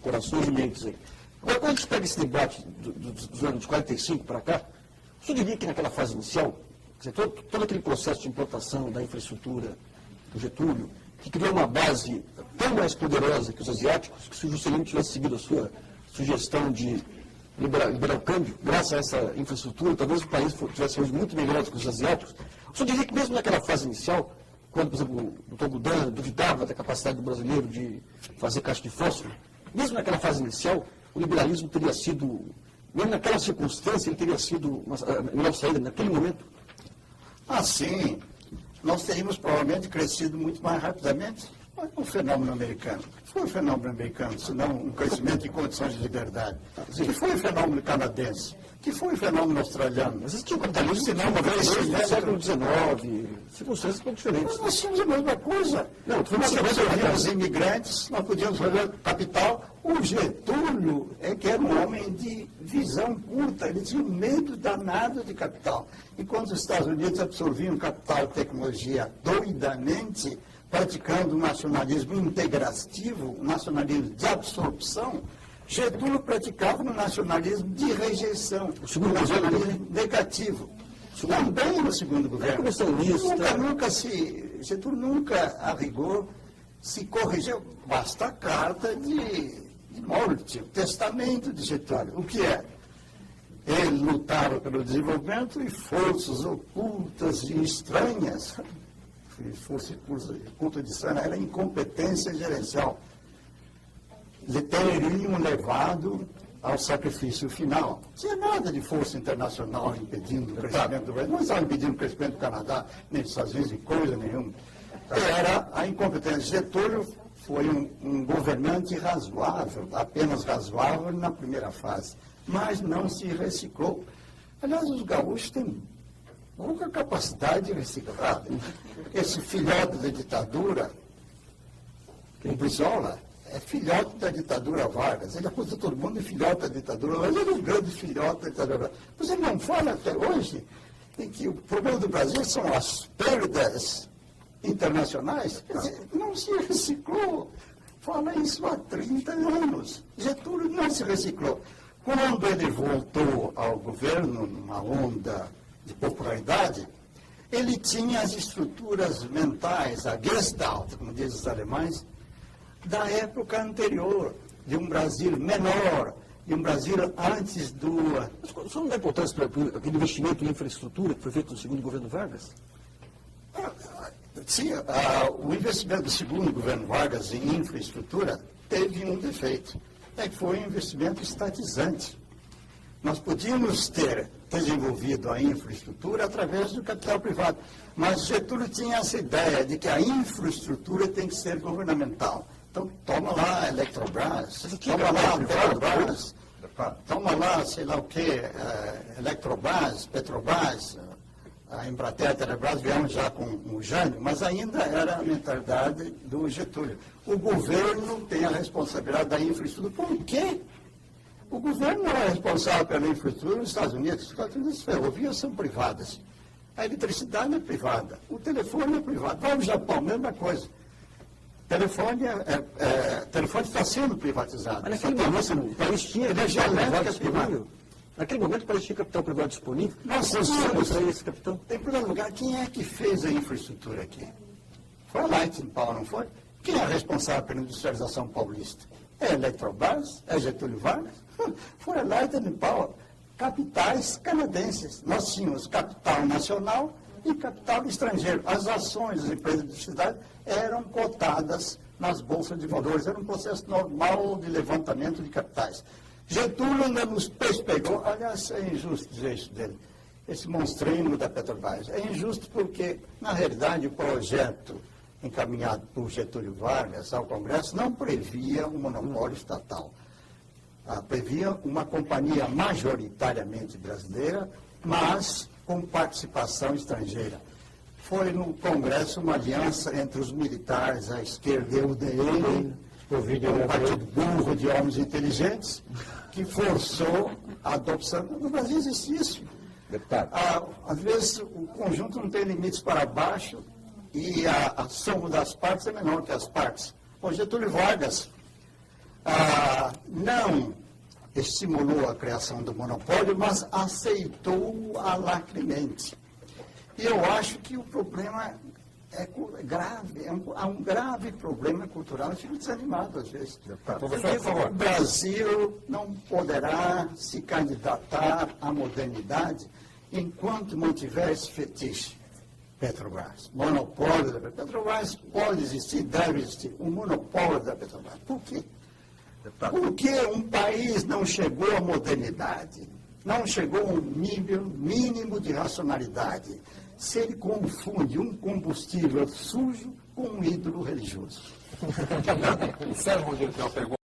corações e mentes aí. Agora, quando a gente pega esse debate dos anos de 45 para cá, o senhor diria que naquela fase inicial, quer dizer, todo aquele processo de implantação da infraestrutura do Getúlio, que criou uma base tão mais poderosa que os asiáticos, que se o Juscelino tivesse seguido a sua sugestão de liberar o câmbio, graças a essa infraestrutura, talvez o país tivesse hoje muito melhor do que os asiáticos. O senhor diria que mesmo naquela fase inicial, quando, por exemplo, o Dr. Gudan duvidava da capacidade do brasileiro de fazer caixa de fósforo, mesmo naquela fase inicial, o liberalismo teria sido, mesmo naquela circunstância, ele teria sido a melhor saída naquele momento? Sim. Nós teríamos provavelmente crescido muito mais rapidamente. Mas o fenômeno americano. Que foi o fenômeno americano, senão um crescimento em condições de liberdade? Que foi o fenômeno canadense? Que foi o fenômeno australiano? Mas existia um capitalismo senão uma vez no século XIX, circunstâncias muito diferentes. Nós tínhamos a mesma coisa. Nós absorvíamos imigrantes, nós podíamos fazer capital. O Getúlio que era um homem de visão curta, ele tinha medo danado de capital. Enquanto os Estados Unidos absorviam capital e tecnologia doidamente, praticando um nacionalismo integrativo, um nacionalismo de absorção, Getúlio praticava um nacionalismo de rejeição, um nacionalismo negativo. Também no segundo governo. Getúlio nunca, a rigor, se corrigiu. Basta a carta de morte, o testamento de Getúlio. O que é? Ele lutava pelo desenvolvimento e forças ocultas e estranhas, força oculta de estranha, era incompetência gerencial, lhe teriam levado ao sacrifício final. Não tinha nada de força internacional impedindo o crescimento do Brasil, não estava impedindo o crescimento do Canadá, nem dos Estados Unidos, de coisa nenhuma. Era a incompetência. Getúlio foi um governante razoável, apenas razoável na primeira fase, mas não se reciclou. Aliás, os gaúchos têm pouca capacidade de reciclar. Esse filhote da ditadura, o Brizola, é filhote da ditadura Vargas. Ele acusa todo mundo de filhote da ditadura, mas ele é um grande filhote da ditadura Vargas. Mas ele não fala até hoje em que o problema do Brasil são as perdas internacionais. Quer dizer, não se reciclou. Fala isso há 30 anos. Getúlio não se reciclou. Quando ele voltou ao governo, numa onda de popularidade, ele tinha as estruturas mentais, a Gestalt, como dizem os alemães, da época anterior, de um Brasil menor, de um Brasil antes do... Mas só não dá importância para aquele investimento em infraestrutura que foi feito no segundo governo Vargas? Sim, o investimento do segundo governo Vargas em infraestrutura teve um defeito, que foi um investimento estatizante. Nós podíamos ter desenvolvido a infraestrutura através do capital privado, mas Getúlio tinha essa ideia de que a infraestrutura tem que ser governamental. Então, toma lá a Eletrobras, toma lá a Petrobras, toma lá, sei lá o quê, Eletrobras, Petrobras, a Embratel, a Telebrás vieram já com o Jânio, mas ainda era a mentalidade do Getúlio. O governo tem a responsabilidade da infraestrutura. Por quê? O governo não é responsável pela infraestrutura nos Estados Unidos. Os Estados Unidos, as ferrovias são privadas. A eletricidade é privada. O telefone é privado. Vai ao Japão, mesma coisa. Telefone está sendo privatizado. Mas naquele momento, o país tinha energia elétrica disponível. Naquele momento, o país tinha capital privado disponível. Nós precisamos para esse capital. Em primeiro lugar, quem é que fez a infraestrutura aqui? Foi a Light Power, não foi? Quem é responsável pela industrialização paulista? É a Eletrobras? É Getúlio Vargas? Foi a Light Power. Capitais canadenses. Nós tínhamos capital nacional e capital estrangeiro. As ações das empresas de cidade eram cotadas nas bolsas de valores. Era um processo normal de levantamento de capitais. Getúlio ainda nos pegou. Aliás, é injusto dizer isso dele. Esse monstrengo da Petrobras. É injusto porque, na realidade, o projeto encaminhado por Getúlio Vargas ao Congresso não previa um monopólio estatal. Previa uma companhia majoritariamente brasileira, mas com participação estrangeira. Foi no Congresso uma aliança entre os militares, a esquerda e o UDN, um partido burro de homens inteligentes, que forçou a adopção. No Brasil existe isso. Às vezes o conjunto não tem limites para baixo e a soma das partes é menor que as partes. O Getúlio Vargas não estimulou a criação do monopólio, mas aceitou alacremente. E eu acho que o problema é grave, há um grave problema cultural. Eu fico desanimado às vezes. Professor, o Brasil não poderá se candidatar à modernidade enquanto mantiver esse fetiche. Petrobras, monopólio da Petrobras pode existir, deve existir, um monopólio da Petrobras. Por quê? Porque um país não chegou à modernidade, não chegou a um nível mínimo de racionalidade, se ele confunde um combustível sujo com um ídolo religioso. o Sérgio Rodrigues tem uma pergunta.